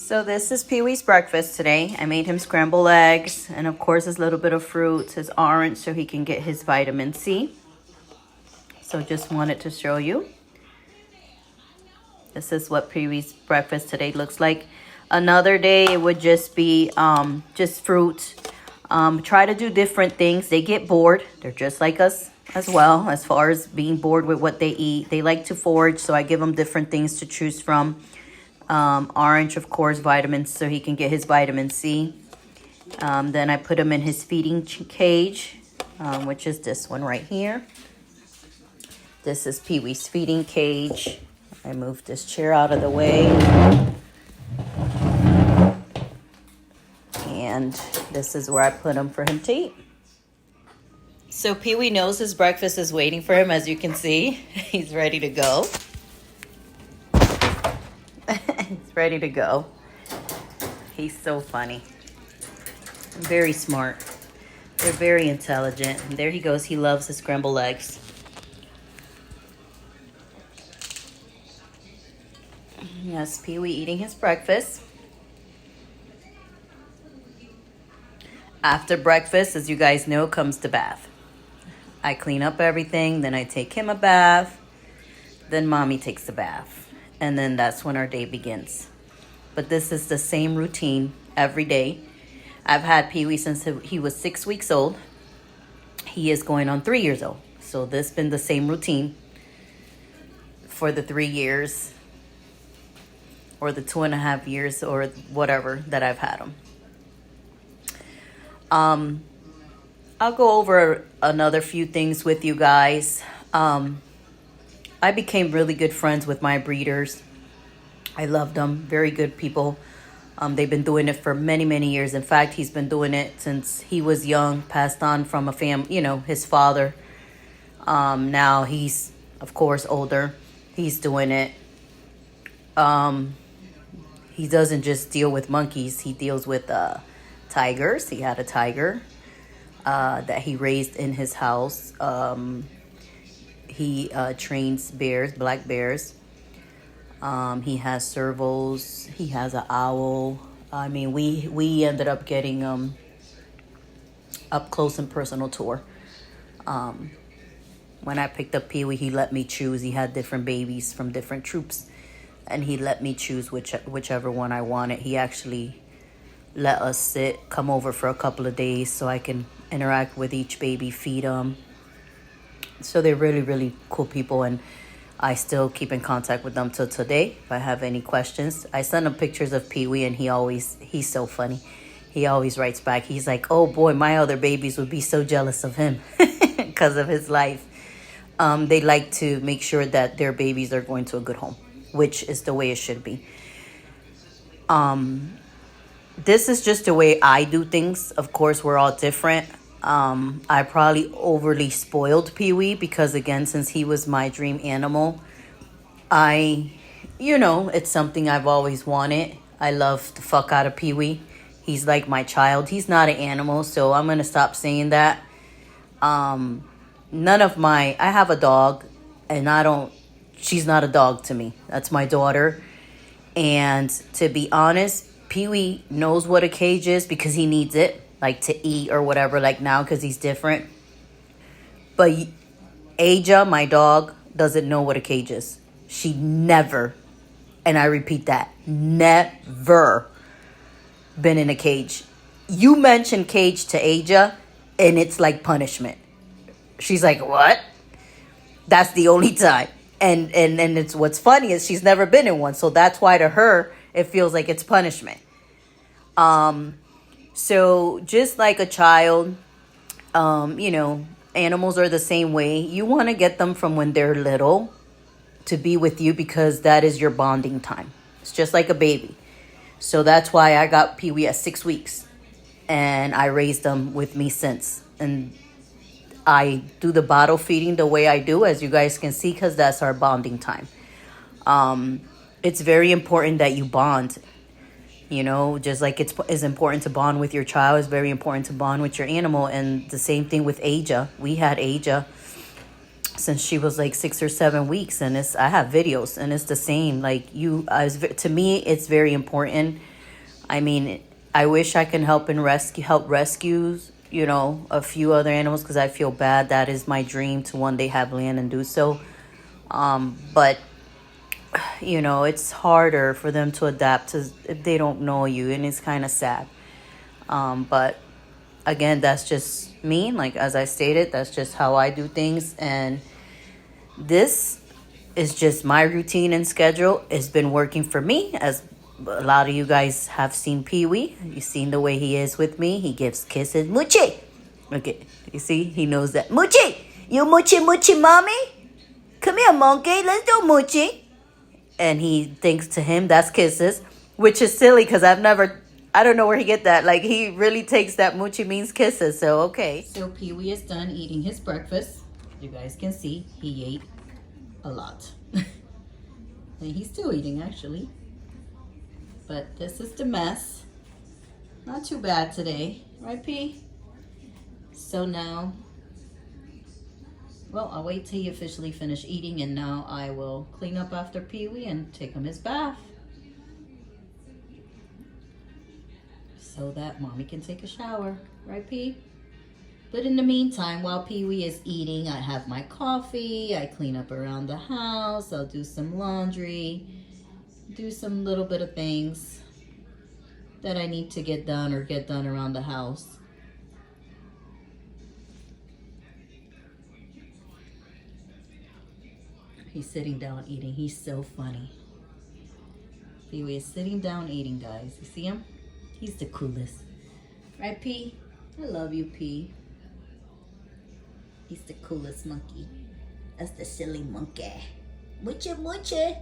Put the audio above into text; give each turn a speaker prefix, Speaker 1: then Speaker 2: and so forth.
Speaker 1: So this is Pee-wee's breakfast today. I made him scrambled eggs and of course his little bit of fruit, his orange, so he can get his vitamin C. So just wanted to show you. This is what Pee-wee's breakfast today looks like. Another day it would just be just fruit. Try to do different things. They get bored. They're just like us as well as far as being bored with what they eat. They like to forage, so I give them different things to choose from. Orange, of course, vitamins, so he can get his vitamin C. Then I put him in his feeding cage, which is this one right here. This is Pee-wee's feeding cage. I moved this chair out of the way. And this is where I put him for him to eat. So Pee-wee knows his breakfast is waiting for him, as you can see. He's ready to go. He's ready to go. He's so funny. Very smart. They're very intelligent. And there he goes. He loves his scrambled eggs. Yes, Pee-wee eating his breakfast. After breakfast, as you guys know, comes the bath. I clean up everything, then I take him a bath, then mommy takes the bath, and then that's when our day begins. But this is the same routine every day. I've had Pee-wee since he was 6 weeks old. He is going on 3 years old. So this has been the same routine for the 3 years or the 2.5 years or whatever that I've had him. I'll go over another few things with you guys. I became really good friends with my breeders. I love them. Very good people. They've been doing it for many, many years. In fact, he's been doing it since he was young, passed on from a family, his father. Now he's, of course, older. He's doing it. He doesn't just deal with monkeys. He deals with tigers. He had a tiger that he raised in his house. He trains bears, black bears. He has servals. He has an owl. I mean, we ended up getting up close and personal tour. When I picked up Pee-wee, he let me choose. He had different babies from different troops, and he let me choose whichever one I wanted. He actually let us come over for a couple of days so I can interact with each baby, feed them. So they're really, really cool people, and I still keep in contact with them till today. If I have any questions, I send him pictures of Pee-wee, and he's so funny. He always writes back. He's like, oh boy, my other babies would be so jealous of him because of his life. They like to make sure that their babies are going to a good home, which is the way it should be. This is just the way I do things. Of course, we're all different. I probably overly spoiled Pee-wee because, again, since he was my dream animal, it's something I've always wanted. I love the fuck out of Pee-wee. He's like my child. He's not an animal, so I'm going to stop saying that. I have a dog, and she's not a dog to me. That's my daughter. And to be honest, Pee-wee knows what a cage is because he needs it, like to eat or whatever, like now because he's different. But Aja, my dog, doesn't know what a cage is. She never, and I repeat that, never been in a cage. You mention cage to Aja, and it's like punishment. She's like, what? That's the only time. And it's what's funny is she's never been in one. So that's why to her, it feels like it's punishment. So just like a child, animals are the same way. You want to get them from when they're little to be with you because that is your bonding time. It's just like a baby. So that's why I got Pee-wee at 6 weeks. And I raised them with me since. And I do the bottle feeding the way I do, as you guys can see, because that's our bonding time. It's very important that you bond. Just like it's important to bond with your child, it's very important to bond with your animal. And the same thing with Aja. We had Aja since she was like 6 or 7 weeks, and I have videos, and it's the same. Like to me, it's very important I mean, I wish I can help rescue, you know, a few other animals because I feel bad. That is my dream to one day have land and do so. But you know, it's harder for them to adapt to if they don't know you, and it's kind of sad. But again, that's just me. Like as I stated, that's just how I do things, and this is just my routine and schedule. It's been working for me, as a lot of you guys have seen Pee Wee. You've seen the way he is with me. He gives kisses. Moochie! Okay, you see, he knows that. Moochie! You moochie mommy? Come here, monkey. Let's do moochie. And he thinks to him that's kisses, which is silly because I don't know where he get that. Like, he really takes that moochie means kisses. So, okay. So, Pee Wee is done eating his breakfast. You guys can see he ate a lot. And he's still eating, actually. But this is the mess. Not too bad today. Right, P? So now, well, I'll wait till he officially finish eating, and now I will clean up after Pee Wee and take him his bath, so that Mommy can take a shower. Right, P? But in the meantime, while Pee Wee is eating, I have my coffee, I clean up around the house, I'll do some laundry, do some little bit of things that I need to get done around the house. He's sitting down eating. He's so funny. Pee Wee is sitting down eating, guys. You see him? He's the coolest. Right, P? I love you, P. He's the coolest monkey. That's the silly monkey. Moochie, moochie.